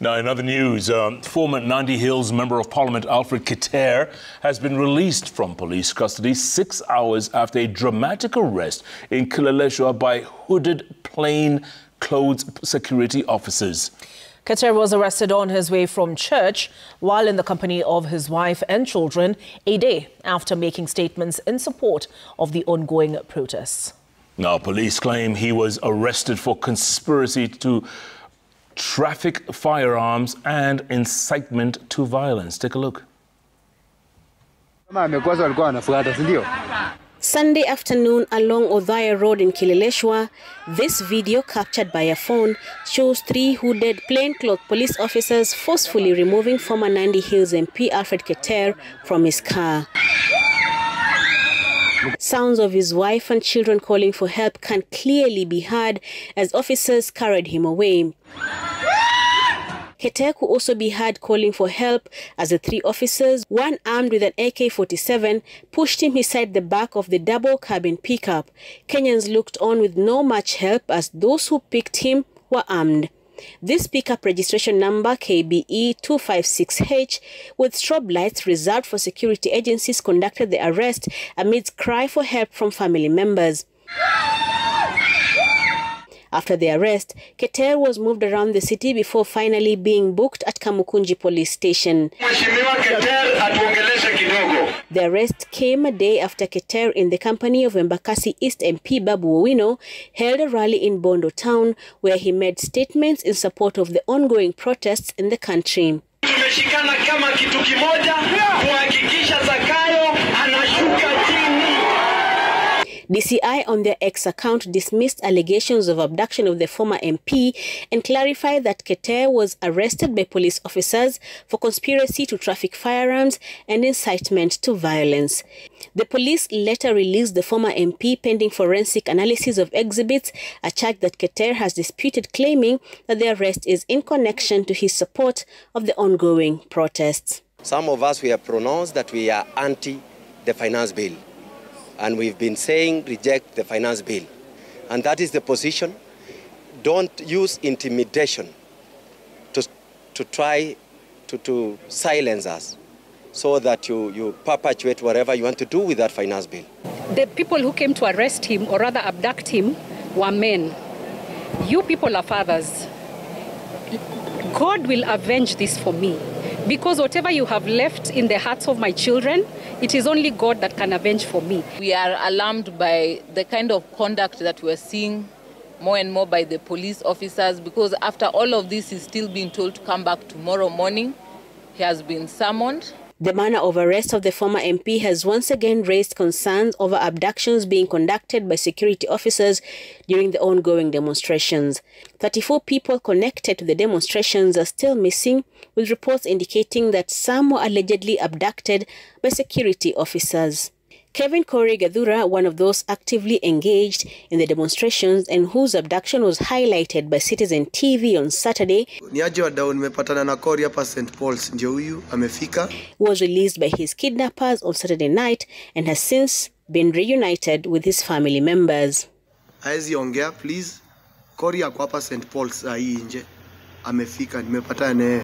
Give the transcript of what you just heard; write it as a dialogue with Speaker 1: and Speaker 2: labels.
Speaker 1: Now, in other news, former Nandi Hills Member of Parliament Alfred Keter has been released from police custody 6 hours after a dramatic arrest in Kileleshwa by hooded, plain-clothes security officers.
Speaker 2: Keter was arrested on his way from church while in the company of his wife and children a day after making statements in support of the ongoing protests.
Speaker 1: Now, police claim he was arrested for conspiracy to traffic firearms and incitement to violence. Take a look.
Speaker 3: Sunday afternoon along Othaya Road in Kileleshwa, this video captured by a phone shows 3 hooded plainclothes police officers forcefully removing former Nandi Hills MP Alfred Keter from his car. Sounds of his wife and children calling for help can clearly be heard as officers carried him away. Keter could also be heard calling for help as the 3 officers, one armed with an AK-47, pushed him inside the back of the double-cabin pickup. Kenyans looked on with no much help as those who picked him were armed. This pickup registration number KBE 256H with strobe lights reserved for security agencies conducted the arrest amidst cry for help from family members. After the arrest, Keter was moved around the city before finally being booked at Kamukunji police station. The arrest came a day after Keter, in the company of Embakasi East MP Babu Owino, held a rally in Bondo town where he made statements in support of the ongoing protests in the country. DCI on their X account dismissed allegations of abduction of the former MP and clarified that Keter was arrested by police officers for conspiracy to traffic firearms and incitement to violence. The police later released the former MP pending forensic analysis of exhibits, a charge that Keter has disputed, claiming that the arrest is in connection to his support of the ongoing protests.
Speaker 4: Some of us, we have pronounced that we are anti the finance bill. And we've been saying reject the finance bill. And that is the position. Don't use intimidation to try to silence us so that you perpetuate whatever you want to do with that finance bill.
Speaker 5: The people who came to arrest him, or rather abduct him, were men. You people are fathers. God will avenge this for me. Because whatever you have left in the hearts of my children, it is only God that can avenge for me.
Speaker 6: We are alarmed by the kind of conduct that we're seeing more and more by the police officers, because after all of this, he's still being told to come back tomorrow morning. He has been summoned.
Speaker 3: The manner of arrest of the former MP has once again raised concerns over abductions being conducted by security officers during the ongoing demonstrations. 34 people connected to the demonstrations are still missing, with reports indicating that some were allegedly abducted by security officers. Kevin Corey Gadhura, one of those actively engaged in the demonstrations and whose abduction was highlighted by Citizen TV on Saturday, was released by his kidnappers on Saturday night and has since been reunited with his family members.
Speaker 7: Please, Corey ako hapa St. Paul's nje. Amefika, nimepatana naye.